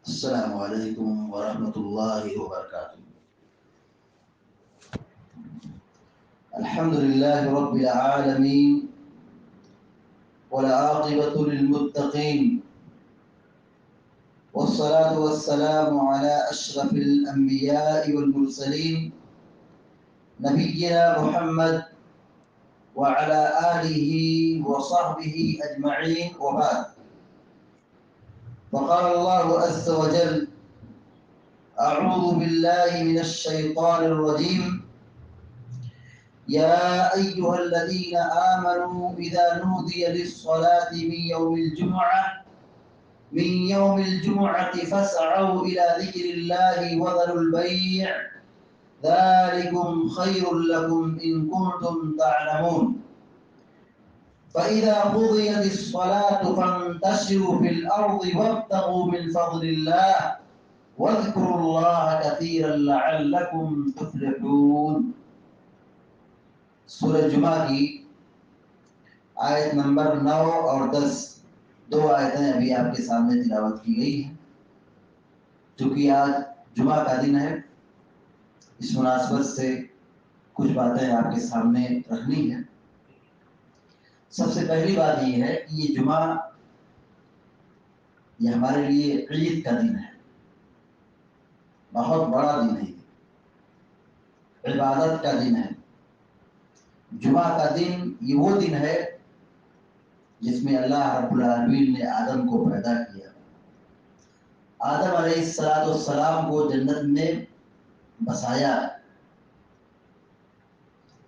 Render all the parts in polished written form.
السلام علیکم ورحمۃ اللہ وبرکاتہ۔ الحمد للہ رب العالمین والعاقبۃ للمتقین والصلاة والسلام على أشرف الأنبياء والمرسلين نبينا محمد وعلى آله وصحبه أجمعين، وبعد، فقال الله عز وجل: أعوذ بالله من الشيطان الرجيم، يا أيها الذين آمنوا إذا نودي للصلاة من يوم الجمعة فاسعوا إلى ذكر الله وذروا البيع ذلكم خير لكم إن كنتم تعلمون، فإذا قضيت الصلاة فانتشروا في الأرض وابتغوا من فضل الله واذكروا الله كثيرا لعلكم تفلحون۔ سورہ جمعہ کی آیت نمبر 9 اور 10، دو آیتیں ابھی آپ کے سامنے تلاوت کی گئی ہیں۔ چونکہ آج جمعہ کا دن ہے، اس مناسبت سے کچھ باتیں آپ کے سامنے رکھنی ہے۔ سب سے پہلی بات یہ ہے کہ یہ جمعہ یہ ہمارے لیے عید کا دن ہے، بہت بڑا دن ہے، عبادت کا دن ہے۔ جمعہ کا دن یہ وہ دن ہے جس میں اللہ رب العالمین نے آدم کو پیدا کیا۔ آدم علیہ السلام کو جنت میں بسایا۔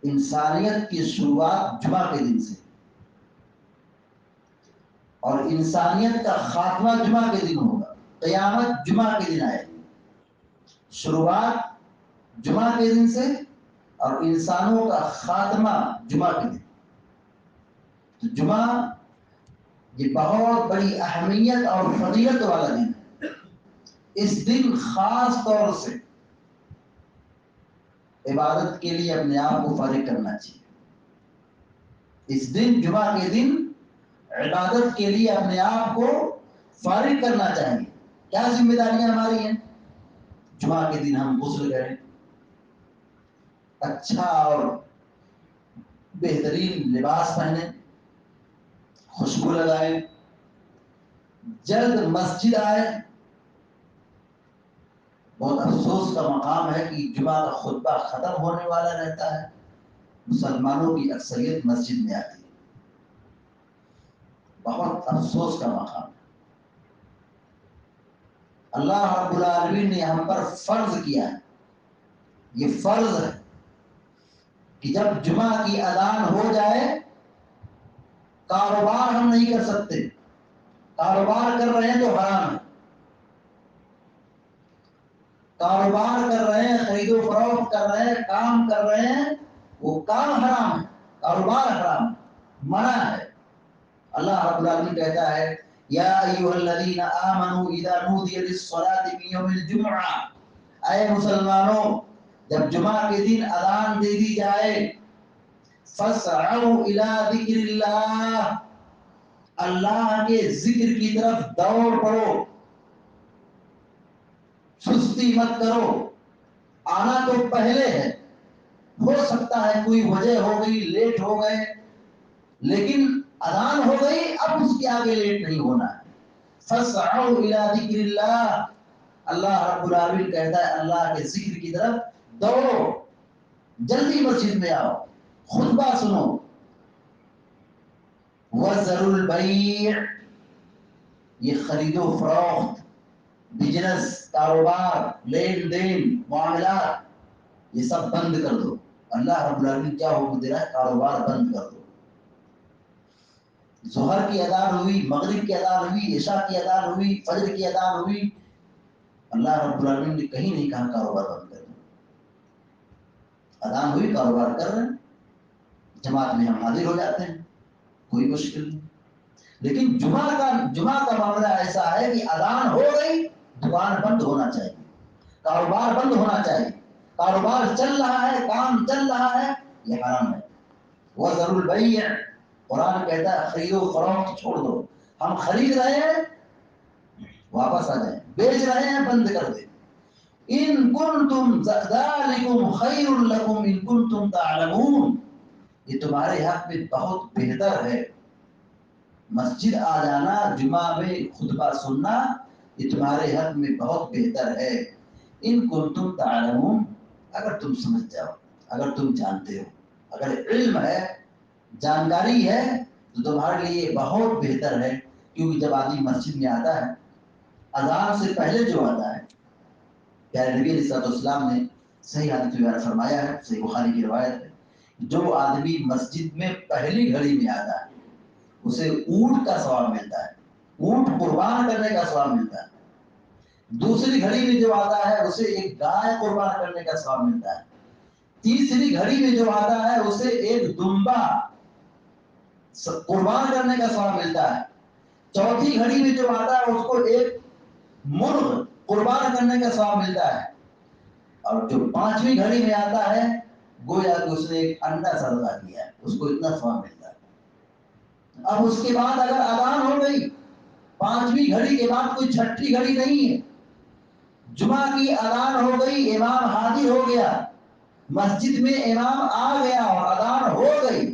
انسانیت کی شروعات جمعہ کے دن سے، اور انسانیت کا خاتمہ جمعہ کے دن ہوگا۔ قیامت جمعہ کے دن آئے گی۔ شروعات جمعہ کے دن سے اور انسانوں کا خاتمہ جمعہ کے دن۔ تو جمعہ یہ بہت بڑی اہمیت اور فضیلت والا دن ہے۔ اس دن خاص طور سے عبادت کے لیے اپنے آپ کو فارغ کرنا چاہیے۔ اس دن جمعہ کے دن عبادت کے لیے اپنے آپ کو فارغ کرنا چاہیے۔ کیا ذمہ داریاں ہماری ہیں؟ جمعہ کے دن ہم غسل کریں، اچھا اور بہترین لباس پہنیں، خوشبو لگائیں، جلد مسجد آئے۔ بہت افسوس کا مقام ہے کہ جمعہ کا خطبہ ختم ہونے والا رہتا ہے، مسلمانوں کی اکثریت مسجد میں آتی ہے۔ بہت افسوس کا مقام ہے۔ اللہ رب العالمین نے ہم پر فرض کیا ہے، یہ فرض ہے کہ جب جمعہ کی اذان ہو جائے کاروبار ہم نہیں کر سکتے۔ کاروبار کر رہے ہیں تو حرام ہے، کاروبار کر رہے ہیں، خرید و فروخت کر رہے ہیں، کام کر رہے ہیں، وہ کام حرام ہے، کاروبار حرام ہے، منع ہے۔ اللہ رب العالمین کہتا ہے: یا ایھا الذین آمنوا اذا نودی للصلاۃ من یوم الجمعہ، اے مسلمانوں، جب جمعہ کے دن اذان دے دی جائے، فاسعوا الی ذکر اللہ، اللہ کے ذکر کی طرف دوڑ پڑو، سستی مت کرو۔ آنا تو پہلے ہے، ہو سکتا ہے کوئی وجہ ہو گئی، لیٹ ہو گئے، لیکن اذان ہو گئی، اب اس کے آگے لیٹ نہیں ہونا ہے۔ فاسعوا الی ذکر اللہ، اللہ رب العالمین کہتا ہے اللہ کے ذکر کی طرف دوڑو، جلدی مسجد میں آؤ، خطبہ سنو۔ وذروا البیع، یہ خرید و فروخت، بزنس، کاروبار، لین دین، معاملات، یہ سب بند کر دو۔ اللہ رب العالمین کیا حکم دے رہا ہے؟ کاروبار بند کر دو۔ ظہر کی اذان ہوئی، مغرب کی اذان ہوئی، عشاء کی اذان ہوئی، فجر کی اذان ہوئی، اللہ رب العالمین نے کہیں نہیں کہا کاروبار بند کر دو۔ اذان ہوئی، کاروبار کر رہے ہیں، جماعت میں ہم حاضر ہو جاتے ہیں، کوئی مشکل نہیں۔ لیکن جمعہ کا معاملہ ایسا ہے کہ اذان ہو گئی، دکان بند ہونا چاہیے، کاروبار بند ہونا چاہیے۔ کاروبار چل رہا ہے، کام چل رہا ہے، یہ حرام ہے۔ وذروا البیع، قرآن کہتا ہے خرید و فروخت چھوڑ دو۔ ہم خرید رہے ہیں، واپس آ جائیں. بیچ رہے ہیں بند کر دیں. ان کنتم ذالکم خیر لکم ان کنتم تعلمون, یہ تمہارے حق میں بہت بہتر ہے. مسجد آ جانا, جمعہ میں خطبہ سننا, یہ تمہارے حق میں بہت بہتر ہے. ان کنتم تعلمون, اگر تم سمجھ جاؤ, اگر تم جانتے ہو, اگر علم ہے, جانکاری ہے, تو تمہارے لیے بہت بہتر ہے. کیونکہ جب آدمی مسجد میں آتا ہے, اذان سے پہلے جو آتا ہے, پیارے نبی علیہ السلام نے صحیح حدیث میں فرمایا ہے, صحیح بخاری کی روایت ہے, جو آدمی مسجد میں پہلی گھڑی میں آتا ہے اسے اونٹ کا ثواب ملتا ہے, اونٹ قربان کرنے کا ثواب ملتا ہے. دوسری گھڑی میں جو آتا ہے اسے ایک گائے قربان کرنے کا ثواب ملتا ہے. تیسری گھڑی میں جو آتا ہے اسے ایک دمبا قربان کرنے کا ثواب ملتا ہے. چوتھی گھڑی میں جو آتا ہے اس کو ایک مرغ قربان کرنے کا ثواب ملتا ہے. اور جو پانچویں گھڑی میں آتا ہے گویا کہ اس نے ایک انڈا صدقہ کیا ہے, اس کو اتنا ثواب ملتا ہے. اب اس کے بعد اگر اذان ہو گئی, پانچویں گھڑی کے بعد کوئی چھٹی گھڑی نہیں ہے, جمعہ کی اذان ہو گئی, امام حاضر ہو گیا, مسجد میں امام آ گیا اور اذان ہو گئی,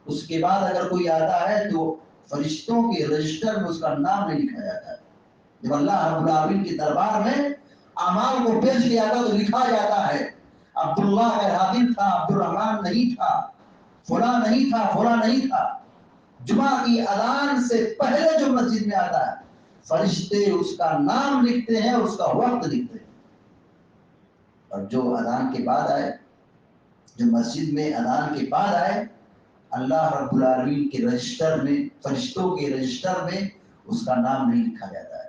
اس کے بعد اگر کوئی آتا ہے تو فرشتوں کے رجسٹر میں اس کا نام نہیں لکھا جاتا ہے. جب اللہ رب العالمین کے دربار میں اعمال کو پیش کیا جاتا تو لکھا جاتا ہے عبداللہ غیر حاضر تھا, عبد الرحمان نہیں تھا, فلاں نہیں تھا, فلاں نہیں تھا. جمعہ کی اذان سے پہلے جو مسجد میں آتا ہے فرشتے اس کا نام لکھتے ہیں, اس کا وقت لکھتے ہیں. اور جو اذان کے بعد آئے, جو مسجد میں اذان کے بعد آئے, اللہ رب العالمین کے رجسٹر میں, فرشتوں کے رجسٹر میں اس کا نام نہیں لکھا جاتا ہے,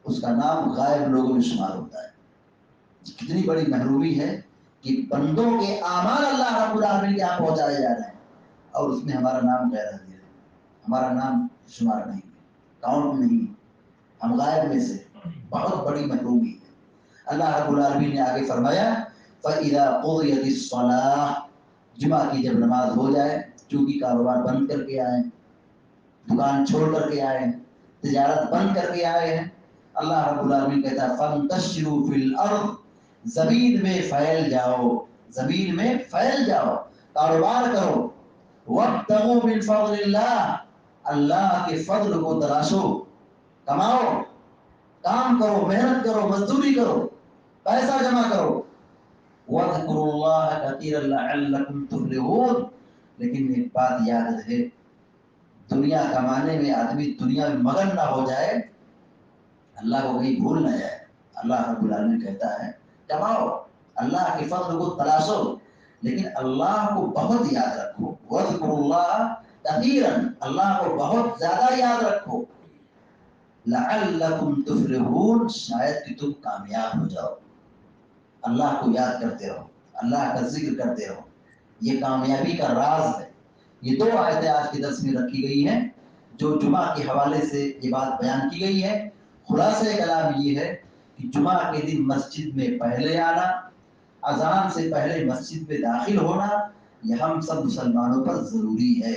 اس کا نام غائب لوگوں میں شمار ہوتا ہے. کتنی بڑی محرومی ہے کہ بندوں کے اعمال اللہ رب العالمین کے یہاں پہنچائے جا رہے ہیں اور اس میں ہمارا نام غیر حاضر ہے, ہمارا نام شمار نہیں ہے, کاؤنٹ نہیں, ہم غائب میں سے. بہت بڑی محرومی ہے. اللہ رب العالمین نے آگے فرمایا فَإِذَا قُضِيَتِ الصَّلَاةُ, جمعہ کی جب نماز ہو جائے, چونکہ کاروبار بند کر کے آئے, دکان چھوڑ کر کے آئے, تجارت بند کر کے آئے ہیں, اللہ رب العالمین کہتا ہے فَانْتَشِرُوا فِي الْأَرْضِ, زمین میں پھیل جاؤ, زمین میں پھیل جاؤ, کاروبار کرو. وَابْتَغُوا مِنْ فَضْلِ اللَّهِ, اللہ کے فضل کو تلاشو, کماؤ, کام کرو, محنت کرو, مزدوری کرو, پیسہ جمع کرو. وَاذْكُرُوا اللَّهَ كَثِيرًا لَعَلَّكُمْ تُفْلِحُونَ, لیکن ایک بات یاد رہے, دنیا کمانے میں آدمی دنیا میں مگن نہ ہو جائے, اللہ کو کہیں بھول نہ جائے. اللہ رب العالمین کہتا ہے کماؤ, اللہ کے فضل کو تلاشو, لیکن اللہ کو بہت یاد رکھو. وَاذْكُرُوا اللَّهَ كَثِيرًا, اللہ کو بہت زیادہ یاد رکھو. لَعَلَّكُمْ تُفْلِحُونَ, شاید کہ تم کامیاب ہو جاؤ. اللہ کو یاد کرتے رہو, اللہ کا ذکر کرتے رہو, یہ کامیابی کا راز ہے. یہ دو آیتیں آج کے درس میں رکھی گئی ہیں جو جمعہ کے حوالے سے یہ بات بیان کی گئی ہے. خلاصہ کلام یہ ہے کہ جمعہ کے دن مسجد میں پہلے آنا, اذان سے پہلے مسجد میں داخل ہونا, یہ ہم سب مسلمانوں پر ضروری ہے.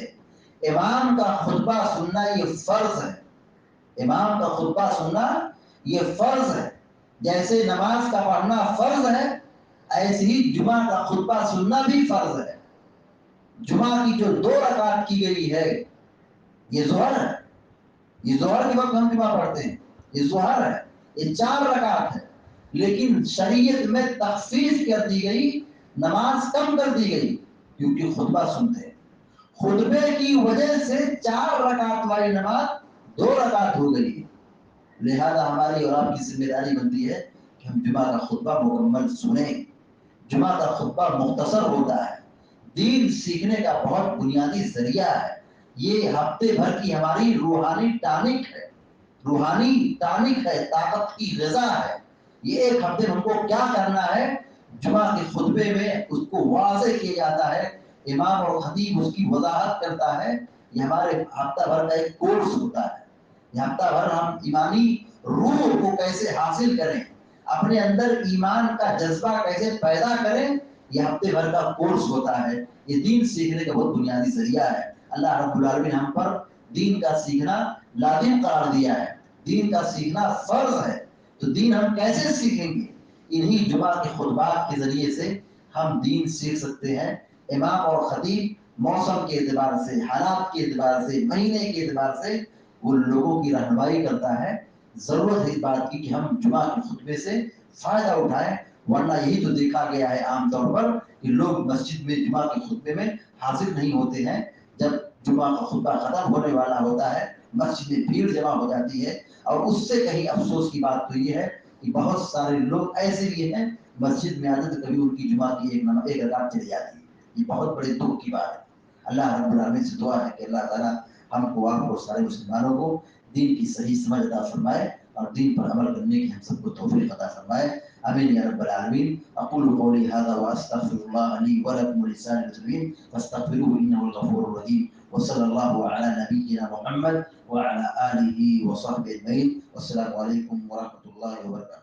امام کا خطبہ سننا یہ فرض ہے, امام کا خطبہ سننا یہ فرض ہے. جیسے نماز کا پڑھنا فرض ہے, ایسے ہی جمعہ کا خطبہ سننا بھی فرض ہے. جمعہ کی جو 2 رکعت کی گئی ہے یہ ظہر ہے, یہ ظہر کے وقت ہم جمعہ پڑھتے ہیں, یہ ظہر ہے, یہ 4 رکعت ہے. لیکن شریعت میں تخفیف کر دی گئی, نماز کم کر دی گئی, کیونکہ خطبہ سنتے ہیں. خطبے کی وجہ سے 4 رکعت والی نماز 2 رکعت ہو گئی. لہذا ہماری اور آپ کی ذمہ داری بنتی ہے کہ ہم جمعہ کا خطبہ مکمل سنیں. جمعہ کا خطبہ مختصر ہوتا ہے, دین سیکھنے کا بہت بنیادی ذریعہ ہے. یہ ہفتے بھر کی ہماری روحانی ٹانک ہے, روحانی ٹانک ہے, طاقت کی غذا ہے. یہ ایک ہفتے ہم کو کیا کرنا ہے, جمعہ کے خطبے میں اس کو واضح کیا جاتا ہے, امام اور خطیب اس کی وضاحت کرتا ہے. یہ ہمارے ہفتہ بھر کا ایک کورس ہوتا ہے. یہ ہفتہ بھر ہم ایمانی روح کو کیسے حاصل کریں, اپنے اندر ایمان کا جذبہ کیسے پیدا کریں, یہ ہفتے بھر کا کورس ہوتا ہے. یہ دین سیکھنے کا بہت بنیادی ذریعہ ہے. اللہ رب العالمین ہم پر دین کا سیکھنا لازم قرار دیا ہے. دین کا سیکھنا فرض ہے. تو دین ہم کیسے سیکھیں گے؟ انہی جمعہ کے خطبات کے ذریعے سے ہم دین سیکھ سکتے ہیں. امام اور خطیب موسم کے اعتبار سے، حالات کے اعتبار سے، مہینے کے اعتبار سے وہ لوگوں کی رہنمائی کرتا ہے. ضرورت ہے اس بات کی کہ ہم جمعہ کے خطبے سے فائدہ اٹھائیں، ورنہ یہی تو دیکھا گیا ہے عام طور پر کہ لوگ مسجد میں جمعہ کے خطبے میں حاضر نہیں ہوتے ہیں. جب جمعہ کا خطبہ ختم ہونے والا ہوتا ہے مسجد میں بھیڑ جمع ہو جاتی ہے. اور اس سے کہیں افسوس کی بات تو یہ ہے کہ بہت سارے لوگ ایسے بھی ہیں مسجد میں آتے تو کبھی ان کی جمعہ کی ایک رکعت چلی جاتی ہے. یہ بہت بڑے دکھ کی بات ہے. اللہ رب العالمین سے دعا ہے کہ اللہ تعالیٰ ہم کو آپ کو سارے مسلمانوں کو دین کی صحیح سمجھ عطا فرمائے اور دین پر عمل کرنے کی ہم سب کو توفیق عطا فرمائے. آمین یا رب العالمین. اقول قولی هذا واستغفر الله لي ولكم ولسائر المسلمين فاستغفروه انه الغفور الرحيم. وصلى الله على نبينا محمد وعلى اله وصحبه اجمعين. والسلام عليكم ورحمة الله وبركاته.